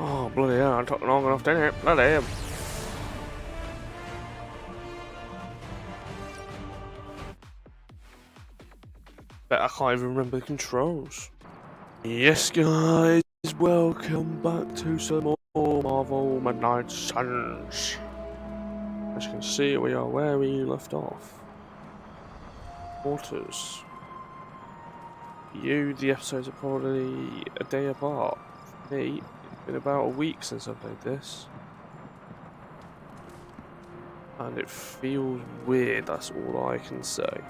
Oh, bloody hell, I took long enough, didn't it? Bloody hell. Bet I can't even remember the controls. Yes, guys, welcome back to some more Marvel Midnight Suns. As you can see, we are where we left off. Quarters. You, the episodes are probably a day apart. For me, it's been about a week since I played this. And it feels weird, that's all I can say.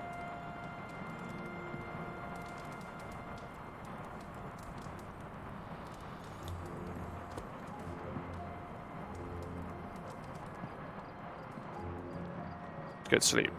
Get sleep.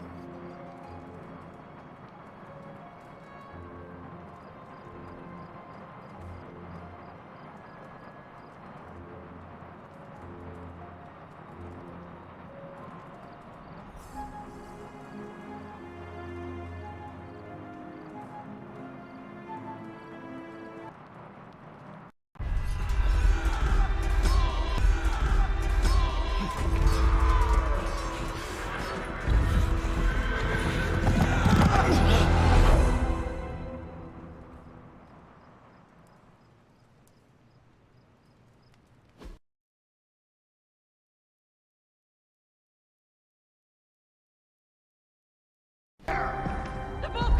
The book!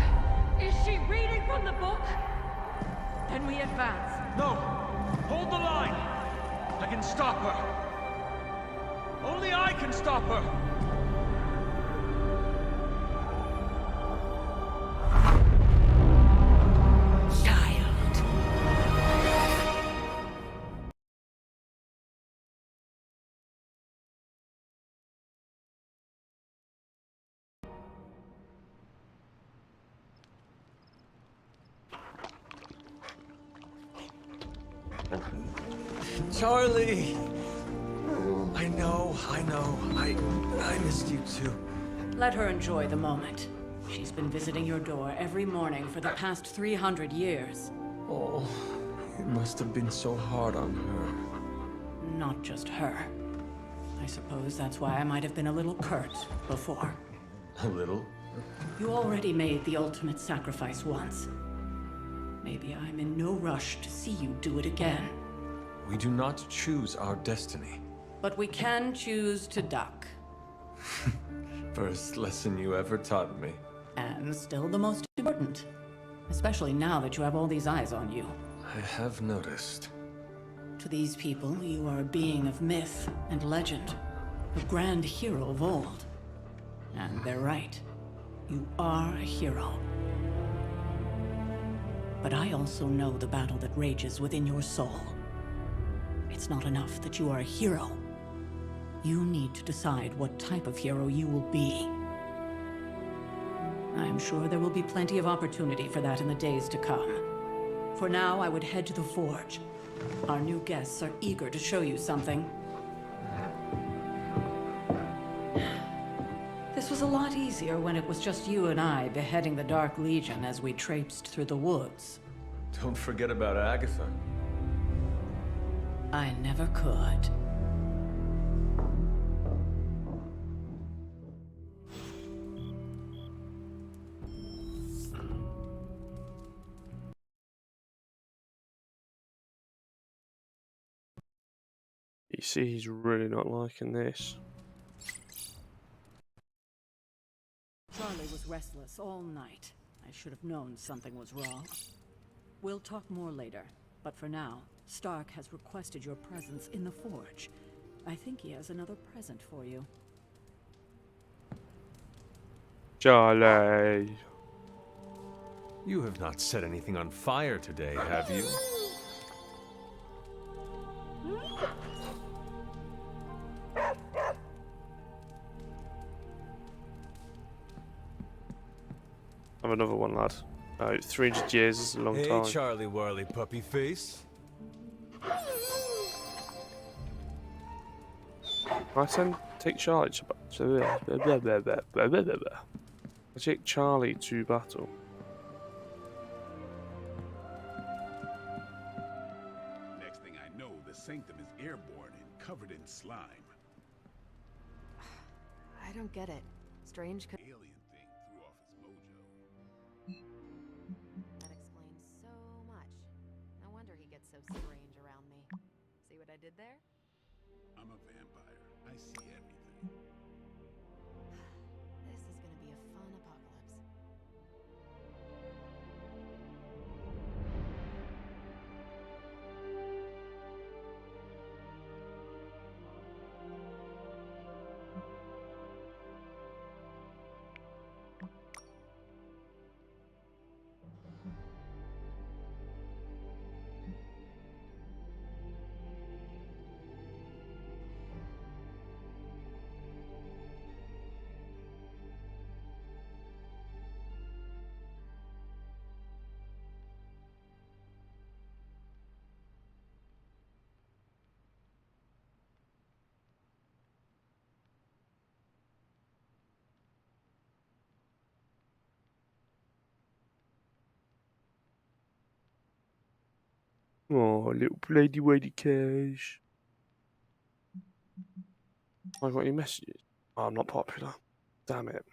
Is she reading from the book? Then we advance. No! Hold the line! I can stop her! Only I can stop her! Child. Charlie! I know. I missed you too. Let her enjoy the moment. She's been visiting your door every morning for the past 300 years. Oh, it must have been so hard on her. Not just her. I suppose that's why I might have been a little curt before. A little? You already made the ultimate sacrifice once. Maybe I'm in no rush to see you do it again. We do not choose our destiny. But we can choose to duck. First lesson you ever taught me. And still the most important. Especially now that you have all these eyes on you. I have noticed. To these people, you are a being of myth and legend. A grand hero of old. And they're right. You are a hero. But I also know the battle that rages within your soul. It's not enough that you are a hero. You need to decide what type of hero you will be. I'm sure there will be plenty of opportunity for that in the days to come. For now, I would head to the forge. Our new guests are eager to show you something. This was a lot easier when it was just you and I beheading the Dark Legion as we traipsed through the woods. Don't forget about Agatha. I never could. You see, he's really not liking this. Charlie was restless all night. I should have known something was wrong. We'll talk more later, but for now, Stark has requested your presence in the forge. I think he has another present for you. Charlie. You have not set anything on fire today, have you? Have another one, lad. 300 years is a long time. Hey, Charlie Warley puppy face. I take Charlie I take Charlie to battle. Next thing I know, the Sanctum is covered in slime. I don't get it. Strange could... Alien thing threw off his mojo. That explains so much. No wonder he gets so strange around me. See what I did there? I'm a vampire. I see everything. This is gonna be a fun apocalypse. Oh, little lady wadey cash. I got any messages? Oh, I'm not popular. Damn it.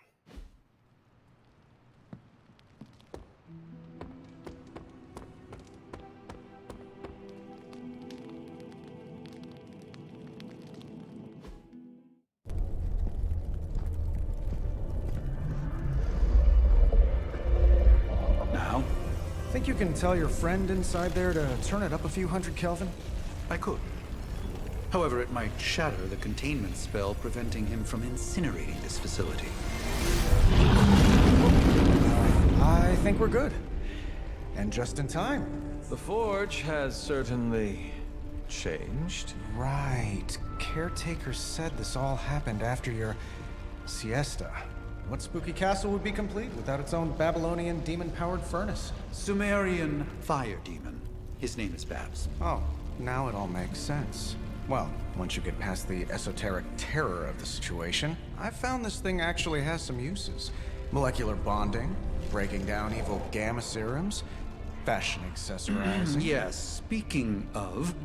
Now? Think you can tell your friend inside there to turn it up a few hundred Kelvin? I could. However, it might shatter the containment spell preventing him from incinerating this facility. I think we're good. And just in time. The Forge has certainly changed. Right. Caretaker said this all happened after your siesta. What spooky castle would be complete without its own Babylonian demon-powered furnace? Sumerian fire demon. His name is Babs. Oh, now it all makes sense. Well, once you get past the esoteric terror of the situation, I've found this thing actually has some uses. Molecular bonding, breaking down evil gamma serums, fashion accessorizing. Yes, speaking of...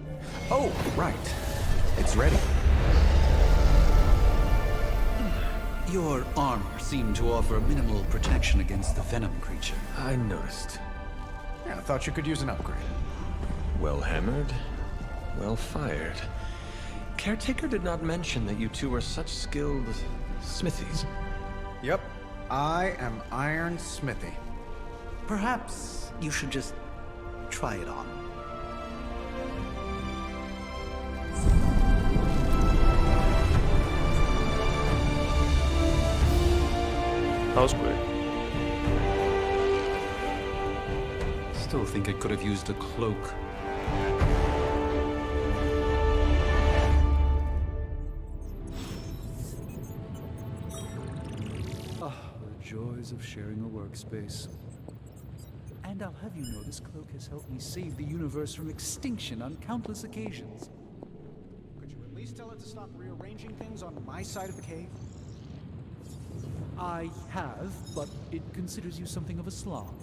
Oh, right. It's ready. Your armor seemed to offer minimal protection against the venom creature. I noticed. Yeah, I thought you could use an upgrade. Well hammered, well fired. Caretaker did not mention that you two were such skilled smithies. Yep. I am Iron Smithy. Perhaps you should just try it on. That was quick. Still think it could have used a cloak. The joys of sharing a workspace. And I'll have you know this cloak has helped me save the universe from extinction on countless occasions. Could you at least tell it to stop rearranging things on my side of the cave? I have, but it considers you something of a slob.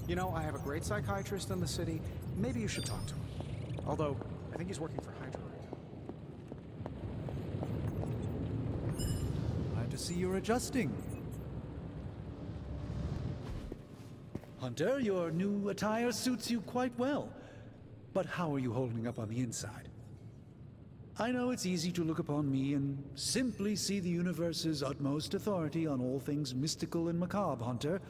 You know, I have a great psychiatrist in the city. Maybe you should talk to him. Although, I think he's working for Hydra right now. Glad to see you're adjusting. Hunter, your new attire suits you quite well. But how are you holding up on the inside? I know it's easy to look upon me and simply see the universe's utmost authority on all things mystical and macabre, Hunter.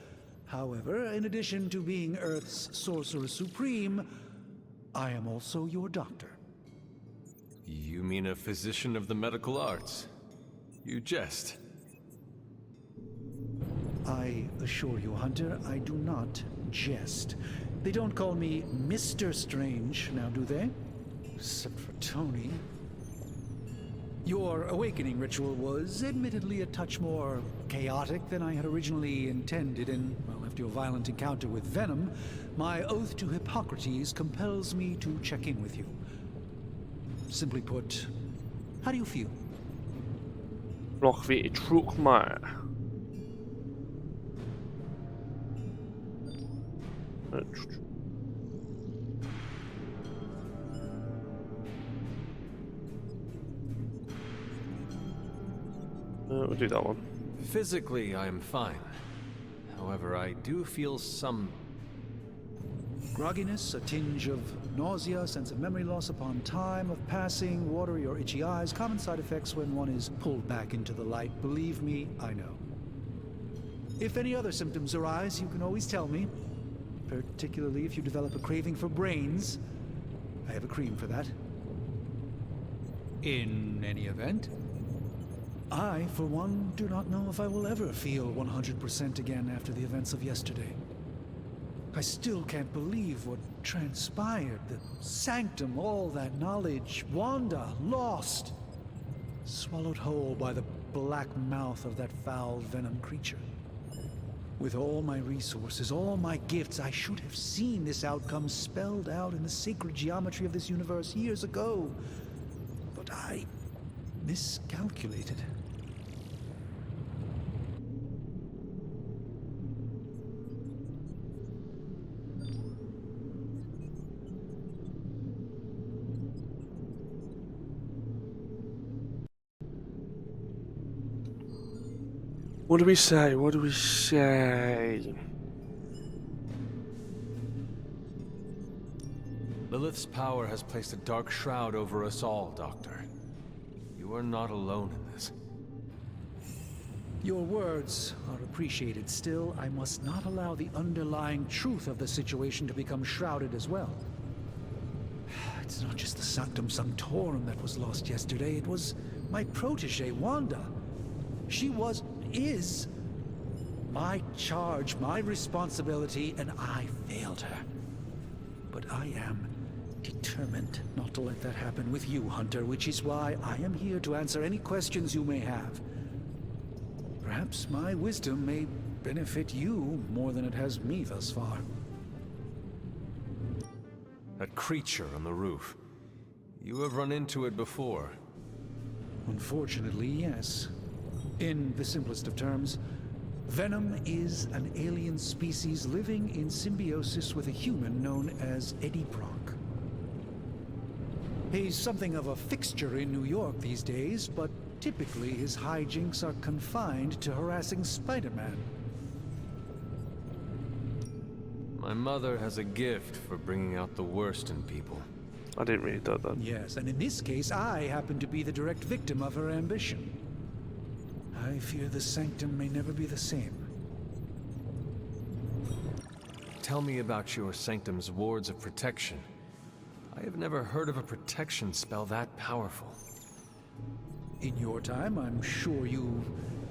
However, in addition to being Earth's sorcerer supreme, I am also your doctor. You mean a physician of the medical arts? You jest. I assure you, Hunter, I do not jest. They don't call me Mr. Strange, now do they? Except for Tony. Your awakening ritual was admittedly a touch more chaotic than I had originally intended, and, well, after your violent encounter with Venom, my oath to Hippocrates compels me to check in with you. Simply put, how do you feel? Like wie it truck, mate. We'll do that one. Physically, I am fine. However, I do feel some... Grogginess, a tinge of nausea, sense of memory loss upon time of passing, watery or itchy eyes, common side effects when one is pulled back into the light. Believe me, I know. If any other symptoms arise, you can always tell me. Particularly if you develop a craving for brains. I have a cream for that. In any event, I, for one, do not know if I will ever feel 100% again after the events of yesterday. I still can't believe what transpired. The sanctum, all that knowledge, Wanda, lost. Swallowed whole by the black mouth of that foul venom creature. With all my resources, all my gifts, I should have seen this outcome spelled out in the sacred geometry of this universe years ago. But I miscalculated. What do we say? What do we say? Lilith's power has placed a dark shroud over us all, Doctor. You are not alone in this. Your words are appreciated. Still, I must not allow the underlying truth of the situation to become shrouded as well. It's not just the Sanctum Sanctorum that was lost yesterday. It was my protege, Wanda. She is my charge, my responsibility, and I failed her. But I am determined not to let that happen with you, Hunter, which is why I am here to answer any questions you may have. Perhaps my wisdom may benefit you more than it has me thus far. That creature on the roof. You have run into it before. Unfortunately, yes. In the simplest of terms, Venom is an alien species living in symbiosis with a human known as Eddie Brock. He's something of a fixture in New York these days, but typically his hijinks are confined to harassing Spider-Man. My mother has a gift for bringing out the worst in people. I didn't read that then. Yes, and in this case, I happen to be the direct victim of her ambition. I fear the Sanctum may never be the same. Tell me about your Sanctum's wards of protection. I have never heard of a protection spell that powerful. In your time, I'm sure you've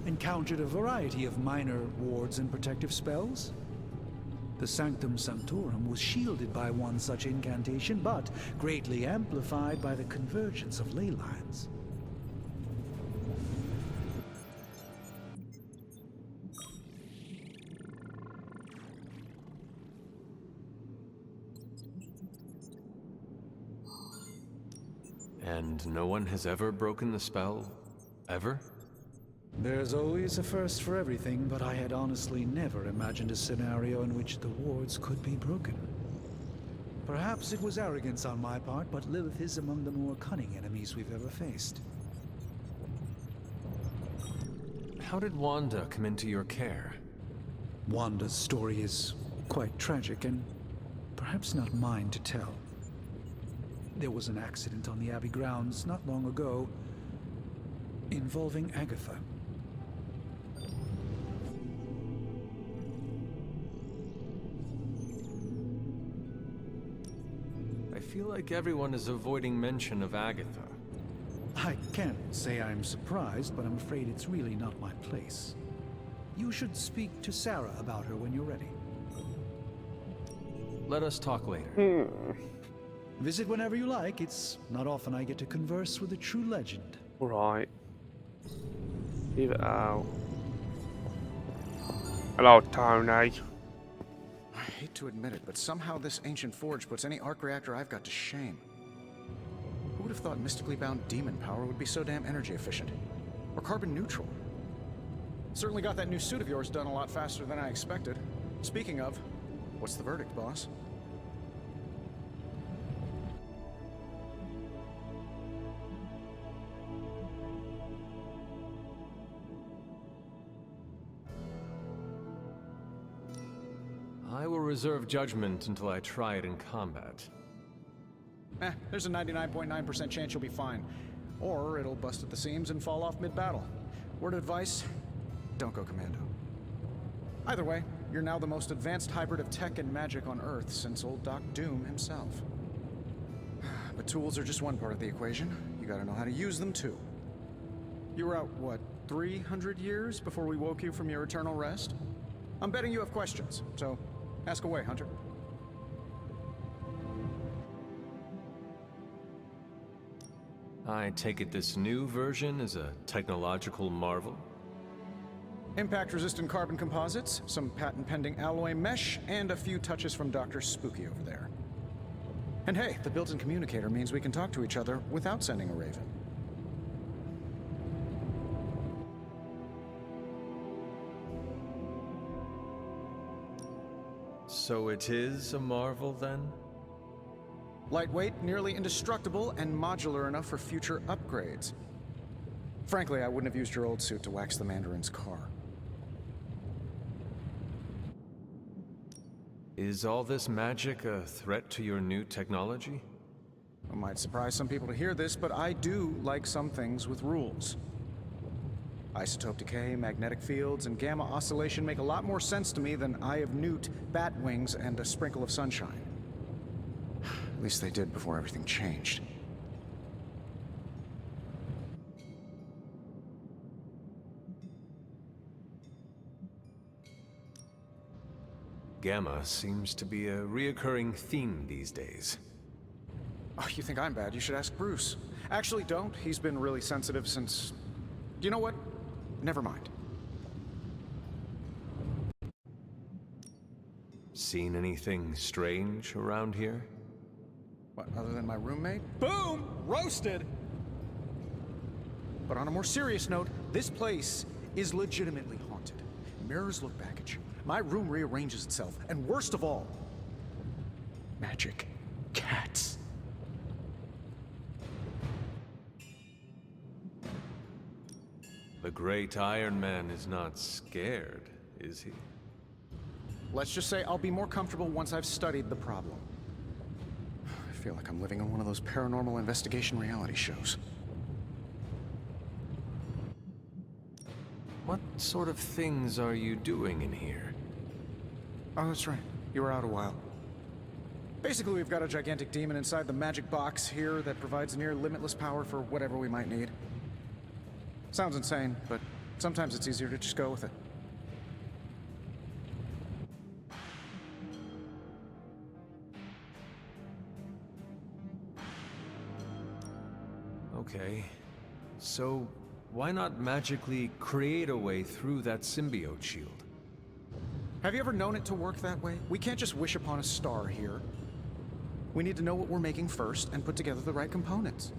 encountered a variety of minor wards and protective spells. The Sanctum Sanctorum was shielded by one such incantation, but greatly amplified by the convergence of ley lines. And no one has ever broken the spell? Ever? There's always a first for everything, but I had honestly never imagined a scenario in which the wards could be broken. Perhaps it was arrogance on my part, but Lilith is among the more cunning enemies we've ever faced. How did Wanda come into your care? Wanda's story is quite tragic, and perhaps not mine to tell. There was an accident on the Abbey grounds not long ago involving Agatha. I feel like everyone is avoiding mention of Agatha. I can't say I'm surprised, but I'm afraid it's really not my place. You should speak to Sarah about her when you're ready. Let us talk later. Visit whenever you like. It's not often I get to converse with a true legend. Alright. Leave it out. Hello, Tony. I hate to admit it, but somehow this ancient forge puts any arc reactor I've got to shame. Who would have thought mystically bound demon power would be so damn energy efficient? Or carbon neutral? Certainly got that new suit of yours done a lot faster than I expected. Speaking of, what's the verdict, boss? I will reserve judgment until I try it in combat. There's a 99.9% chance you'll be fine. Or it'll bust at the seams and fall off mid-battle. Word of advice, don't go commando. Either way, you're now the most advanced hybrid of tech and magic on Earth since old Doc Doom himself. But tools are just one part of the equation. You gotta know how to use them too. You were out, what, 300 years before we woke you from your eternal rest? I'm betting you have questions, so ask away, Hunter. I take it this new version is a technological marvel? Impact-resistant carbon composites, some patent-pending alloy mesh, and a few touches from Dr. Spooky over there. And hey, the built-in communicator means we can talk to each other without sending a raven. So it is a marvel, then? Lightweight, nearly indestructible, and modular enough for future upgrades. Frankly, I wouldn't have used your old suit to wax the Mandarin's car. Is all this magic a threat to your new technology? It might surprise some people to hear this, but I do like some things with rules. Isotope decay, magnetic fields, and gamma oscillation make a lot more sense to me than Eye of Newt, bat wings, and a sprinkle of sunshine. At least they did before everything changed. Gamma seems to be a reoccurring theme these days. Oh, you think I'm bad? You should ask Bruce. Actually, don't. He's been really sensitive since... You know what? Never mind. Seen anything strange around here? What, other than my roommate? Boom! Roasted! But on a more serious note, this place is legitimately haunted. Mirrors look back at you. My room rearranges itself. And worst of all, magic cats. The great Iron Man is not scared, is he? Let's just say I'll be more comfortable once I've studied the problem. I feel like I'm living in one of those paranormal investigation reality shows. What sort of things are you doing in here? Oh, that's right. You were out a while. Basically, we've got a gigantic demon inside the magic box here that provides near limitless power for whatever we might need. Sounds insane, but sometimes it's easier to just go with it. Okay. So, why not magically create a way through that symbiote shield? Have you ever known it to work that way? We can't just wish upon a star here. We need to know what we're making first and put together the right components.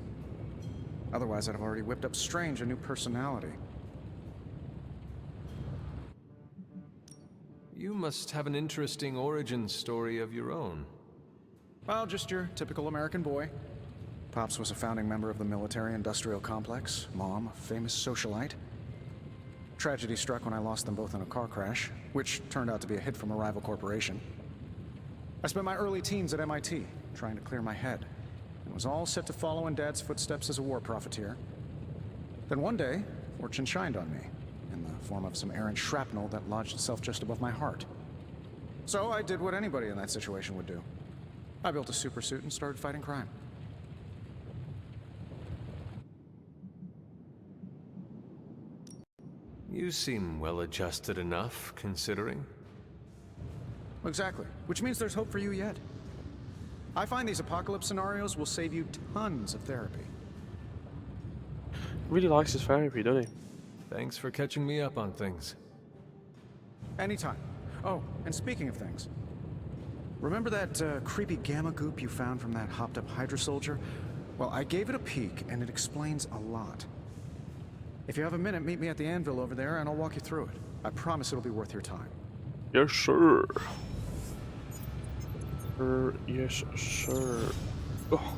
Otherwise, I'd have already whipped up Strange a new personality. You must have an interesting origin story of your own. Well, just your typical American boy. Pops was a founding member of the military-industrial complex. Mom, a famous socialite. Tragedy struck when I lost them both in a car crash, which turned out to be a hit from a rival corporation. I spent my early teens at MIT, trying to clear my head, and was all set to follow in Dad's footsteps as a war profiteer. Then one day, fortune shined on me, in the form of some errant shrapnel that lodged itself just above my heart. So I did what anybody in that situation would do. I built a supersuit and started fighting crime. You seem well-adjusted enough, considering. Exactly, which means there's hope for you yet. I find these apocalypse scenarios will save you tons of therapy. Really likes his therapy, doesn't he? Thanks for catching me up on things. Anytime. Oh, and speaking of things, remember that creepy gamma goop you found from that hopped-up Hydra soldier? Well, I gave it a peek, and it explains a lot. If you have a minute, meet me at the anvil over there, and I'll walk you through it. I promise it'll be worth your time. Yes, sir. Yes, sir. Oh.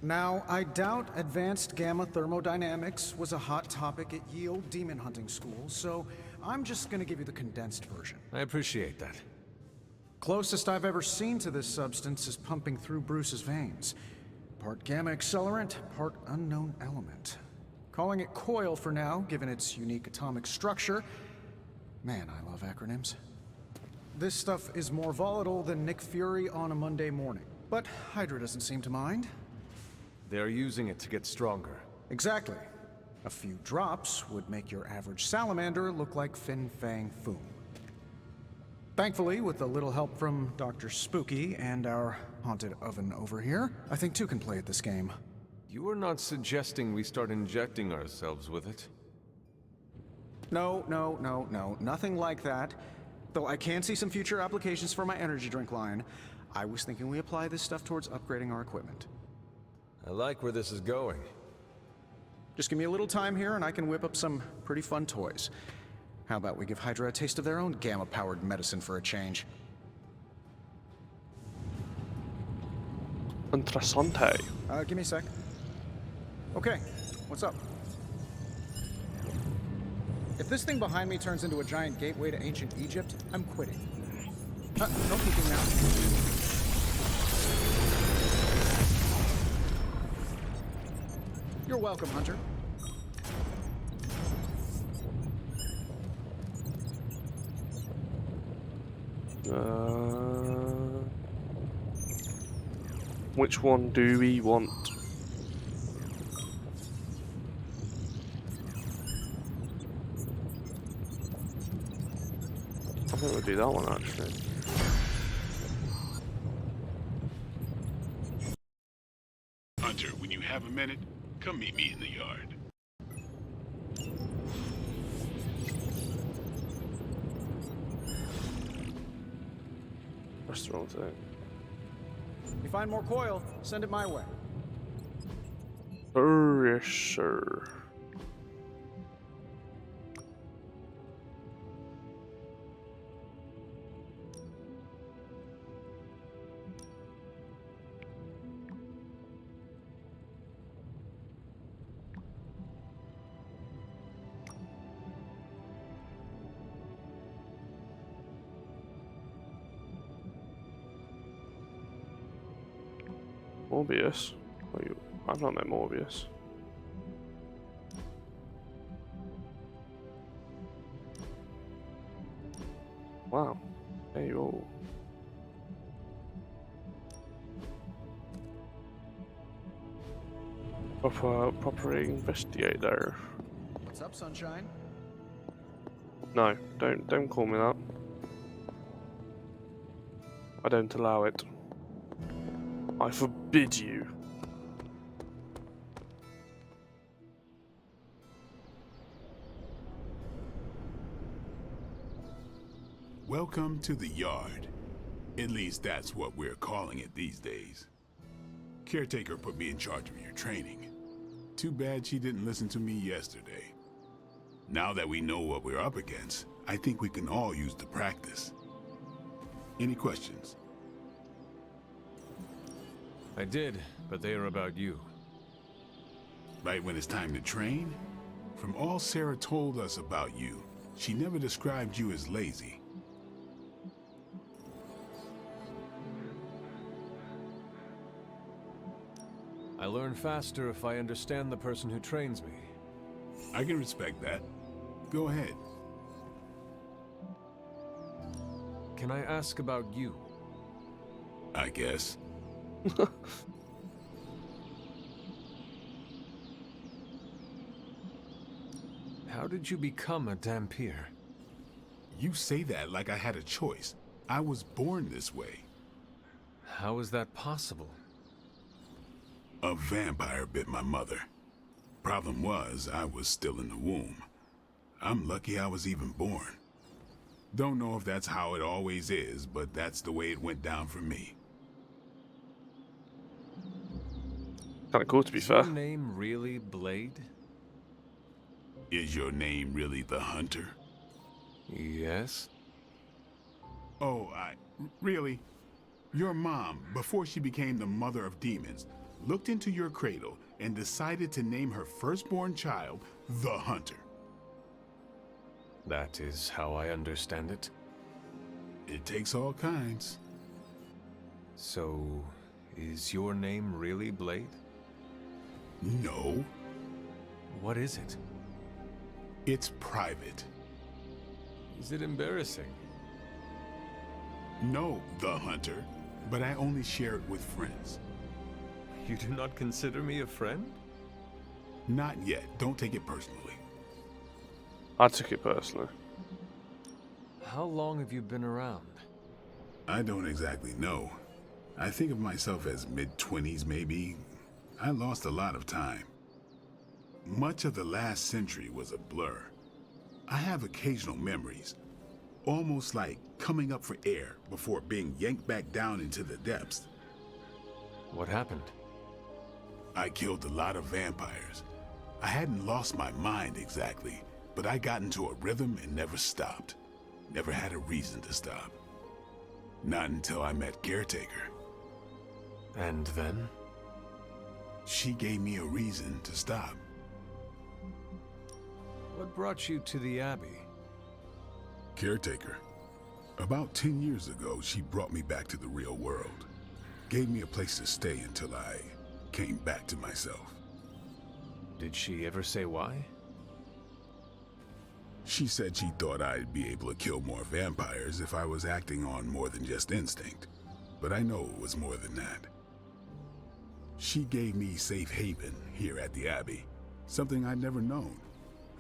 Now, I doubt advanced gamma thermodynamics was a hot topic at Yield Demon Hunting School, so I'm just gonna give you the condensed version. I appreciate that. Closest I've ever seen to this substance is pumping through Bruce's veins. Part gamma accelerant, part unknown element. Calling it coil for now, given its unique atomic structure. Man, I love acronyms. This stuff is more volatile than Nick Fury on a Monday morning. But Hydra doesn't seem to mind. They're using it to get stronger. Exactly. A few drops would make your average salamander look like Fin Fang Foom. Thankfully, with a little help from Dr. Spooky and our haunted oven over here, I think two can play at this game. You are not suggesting we start injecting ourselves with it? No, nothing like that. Though I can see some future applications for my energy drink line. I was thinking we apply this stuff towards upgrading our equipment. I like where this is going. Just give me a little time here and I can whip up some pretty fun toys. How about we give Hydra a taste of their own gamma-powered medicine for a change? Interessante. Give me a sec. Okay, what's up? If this thing behind me turns into a giant gateway to ancient Egypt, I'm quitting. No peeking now. You're welcome, Hunter. Which one do we want? I think we'll do that one actually. Hunter, when you have a minute, come meet me in the yard. That's the wrong thing. You find more coil, send it my way. Yes, sir. Morbius? I've not met Morbius. Wow. There you all. Proper investigate there. What's up, Sunshine? No, don't call me that. I don't allow it. I forbid you. Welcome to the yard. At least that's what we're calling it these days. Caretaker put me in charge of your training. Too bad she didn't listen to me yesterday. Now that we know what we're up against, I think we can all use the practice. Any questions? I did, but they are about you. Right when it's time to train? From all Sarah told us about you, she never described you as lazy. I learn faster if I understand the person who trains me. I can respect that. Go ahead. Can I ask about you? I guess. How did you become a Dampier? You say that like I had a choice. I was born this way. How is that possible? A vampire bit my mother. Problem was, I was still in the womb. I'm lucky I was even born. Don't know if that's how it always is, but that's the way it went down for me. Kind of cool, to be Is fair. your name really Blade? Is your name really the Hunter? Yes. Oh, really? Your mom, before she became the mother of demons, looked into your cradle, and decided to name her firstborn child the Hunter. That is how I understand it. It takes all kinds. So, is your name really Blade? No, What is it? it's private. Is it embarrassing? No, the Hunter, but I only share it with friends. You do not consider me a friend? Not yet. Don't take it personally. I took it personally. How long have you been around? I don't exactly know. I think of myself as mid-20s, maybe. I lost a lot of time. Much of the last century was a blur. I have occasional memories, almost like coming up for air before being yanked back down into the depths. What happened? I killed a lot of vampires. I hadn't lost my mind exactly, but I got into a rhythm and never stopped. Never had a reason to stop. Not until I met Caretaker. And then? She gave me a reason to stop. What brought you to the Abbey? Caretaker. About 10 years ago, she brought me back to the real world. Gave me a place to stay until I came back to myself. Did she ever say why? She said she thought I'd be able to kill more vampires if I was acting on more than just instinct. But I know it was more than that. She gave me safe haven here at the Abbey, something I'd never known.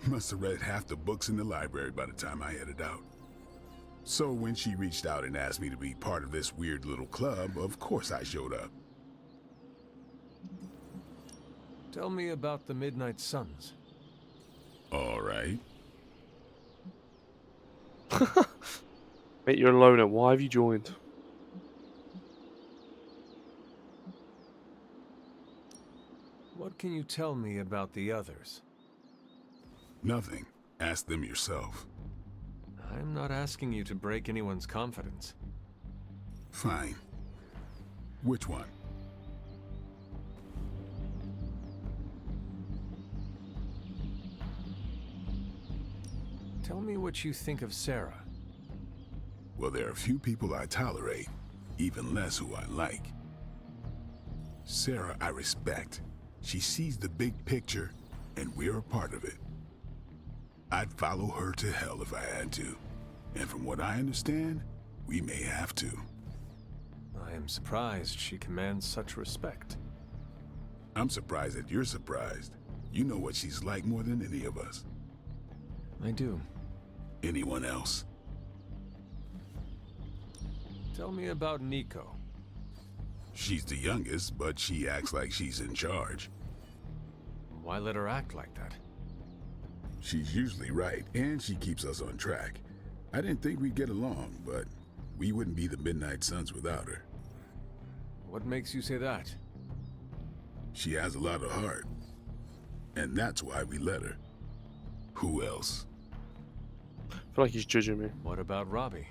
Must have read half the books in the library by the time I headed out. So when she reached out and asked me to be part of this weird little club, of course I showed up. Tell me about the Midnight Suns. All right. Mate, you're a loner. Why have you joined? What can you tell me about the others? Nothing. Ask them yourself. I'm not asking you to break anyone's confidence. Fine. Which one? Tell me what you think of Sarah. Well, there are a few people I tolerate, even less who I like. Sarah, I respect. She sees the big picture, and we're a part of it. I'd follow her to hell if I had to. And from what I understand, we may have to. I am surprised she commands such respect. I'm surprised that you're surprised. You know what she's like more than any of us. I do. Anyone else? Tell me about Nico. She's the youngest, but she acts like she's in charge. Why let her act like that? She's usually right, and she keeps us on track. I didn't think we'd get along, but we wouldn't be the Midnight Suns without her. What makes you say that? She has a lot of heart, and that's why we let her. Who else? I feel like he's judging me. What about Robbie?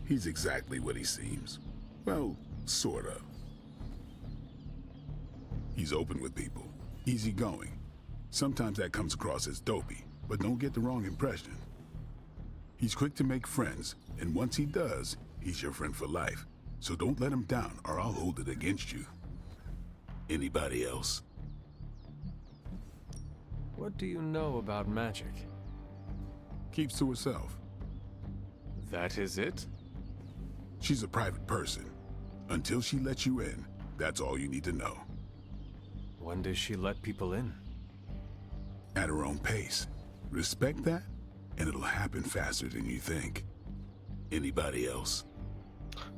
He's exactly what he seems. Well, sort of. He's open with people, easygoing. Sometimes that comes across as dopey, but don't get the wrong impression. He's quick to make friends, and once he does, he's your friend for life. So don't let him down, or I'll hold it against you. Anybody else? What do you know about magic? Keeps to herself. That is it? She's a private person. Until she lets you in, that's all you need to know. When does she let people in? At her own pace. Respect that, and it'll happen faster than you think. Anybody else?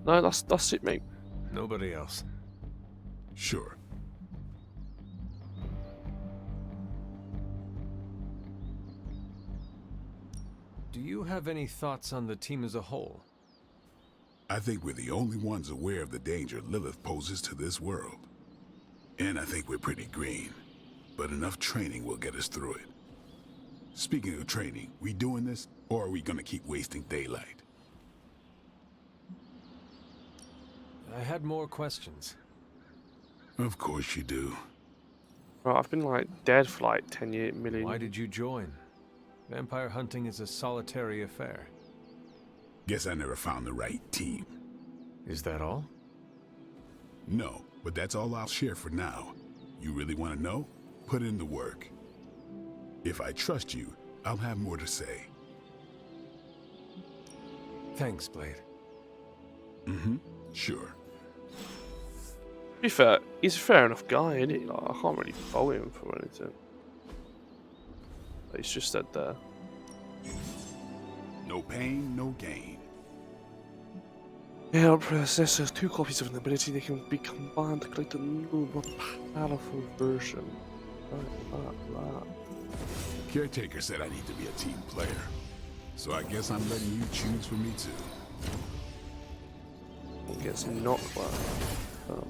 No, that's it, mate. Nobody else. Sure. Do you have any thoughts on the team as a whole? I think we're the only ones aware of the danger Lilith poses to this world. And I think we're pretty green. But enough training will get us through it. Speaking of training, we doing this, or are we gonna keep wasting daylight? I had more questions. Of course you do. Right, I've been like dead for like 10 million. Why did you join? Vampire hunting is a solitary affair. Guess I never found the right team. Is that all? No, but that's all I'll share for now. You really want to know? Put in the work. If I trust you, I'll have more to say. Thanks, Blade. Mm-hmm. Sure. To be fair, he's a fair enough guy, isn't he? Like, I can't really fault him for anything. But he's just said there. No pain, no gain. Yeah, possesses 2 copies of an ability that can be combined to create a new, more powerful version. Right. Caretaker said I need to be a team player. So I guess I'm letting you choose for me too. It gets knocked back. Oh.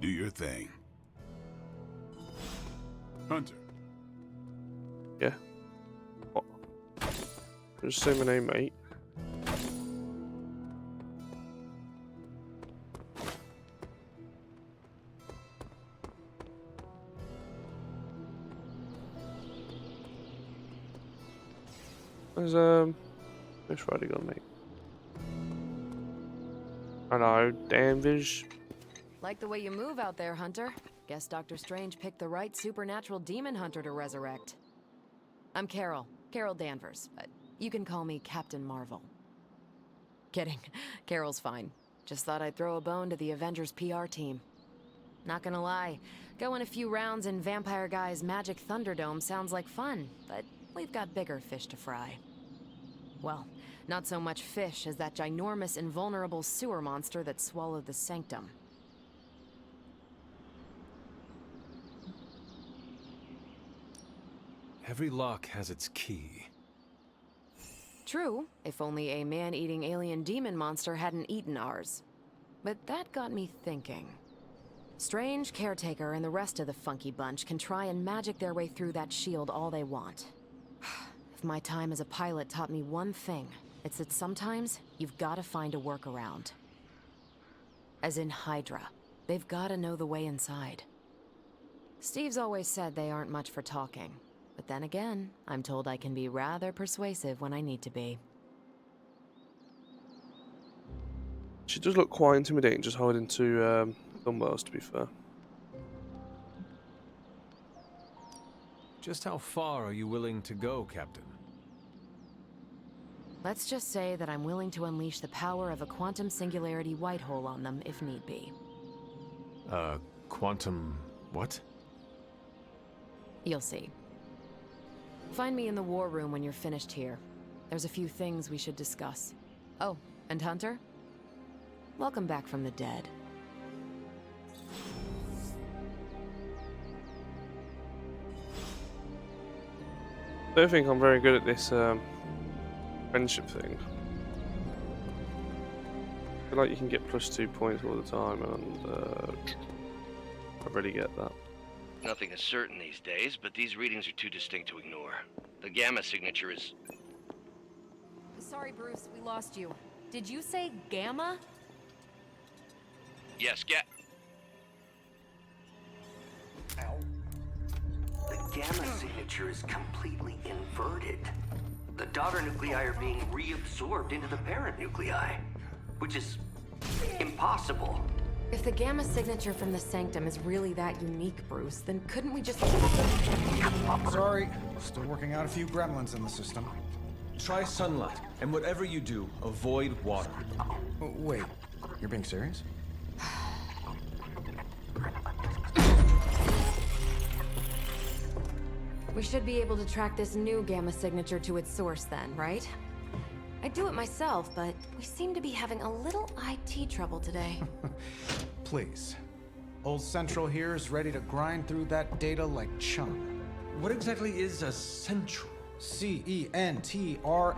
Do your thing. Hunter. Yeah. What? Just say my name, mate. There's which rider gonna make? Hello, Danvers. Like the way you move out there, Hunter. Guess Dr. Strange picked the right supernatural demon hunter to resurrect. I'm Carol Danvers, but you can call me Captain Marvel. Kidding, Carol's fine. Just thought I'd throw a bone to the Avengers PR team. Not gonna lie, going a few rounds in Vampire Guy's Magic Thunderdome sounds like fun, but we've got bigger fish to fry. Well, not so much fish as that ginormous invulnerable sewer monster that swallowed the Sanctum. Every lock has its key. True, if only a man-eating alien demon monster hadn't eaten ours. But that got me thinking. Strange, Caretaker, and the rest of the funky bunch can try and magic their way through that shield all they want. If my time as a pilot taught me one thing, it's that sometimes you've got to find a workaround. As in Hydra, they've got to know the way inside. Steve's always said they aren't much for talking. But then again, I'm told I can be rather persuasive when I need to be. She does look quite intimidating, just holding 2 dumbbells, to be fair. Just how far are you willing to go, Captain? Let's just say that I'm willing to unleash the power of a quantum singularity white hole on them if need be. Quantum... what? You'll see. Find me in the war room when you're finished here. There's a few things we should discuss. Oh, and Hunter? Welcome back from the dead. I don't think I'm very good at this friendship thing. I feel like you can get +2 points all the time, and I really get that. Nothing is certain these days, but these readings are too distinct to ignore. The gamma signature is... Sorry, Bruce, we lost you. Did you say gamma? Yes, The gamma signature is completely inverted. The daughter nuclei are being reabsorbed into the parent nuclei, which is impossible. If the gamma signature from the Sanctum is really that unique, Bruce, then couldn't we just... Sorry, still working out a few gremlins in the system. Try sunlight, and whatever you do, avoid water. Oh, wait, you're being serious? We should be able to track this new gamma signature to its source then, right? I'd do it myself, but we seem to be having a little IT trouble today. Please. Old Central here is ready to grind through that data like chum. What exactly is a central? CENTRAL.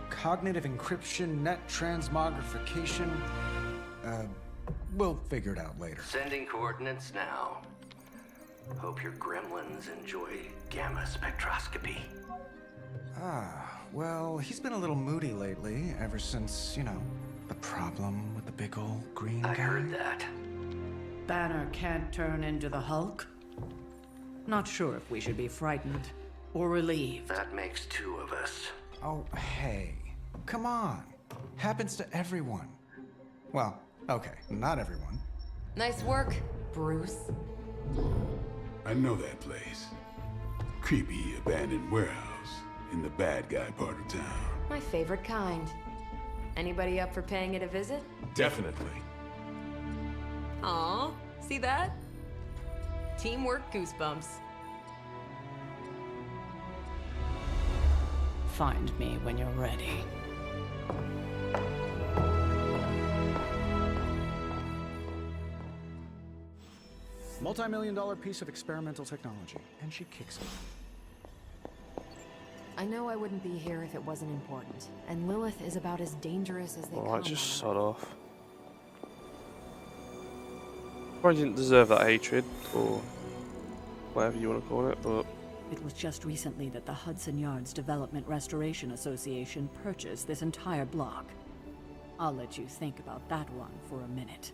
Cognitive encryption, net transmogrification. We'll figure it out later. Sending coordinates now. Hope your gremlins enjoy gamma spectroscopy. Ah, well, he's been a little moody lately, ever since, you know, the problem with the big old green guy. I heard that. Banner can't turn into the Hulk? Not sure if we should be frightened or relieved. That makes two of us. Oh, hey. Come on. Happens to everyone. Well, okay, not everyone. Nice work, Bruce. I know that place. Creepy abandoned warehouse in the bad guy part of town. My favorite kind. Anybody up for paying it a visit? Definitely. Aw, see that? Teamwork goosebumps. Find me when you're ready. Multi-million-dollar piece of experimental technology, and she kicks it. I know I wouldn't be here if it wasn't important, and Lilith is about as dangerous as they Alright, come. just sod off. Probably didn't deserve that hatred, or whatever you want to call it, but... It was just recently that the Hudson Yards Development Restoration Association purchased this entire block. I'll let you think about that one for a minute.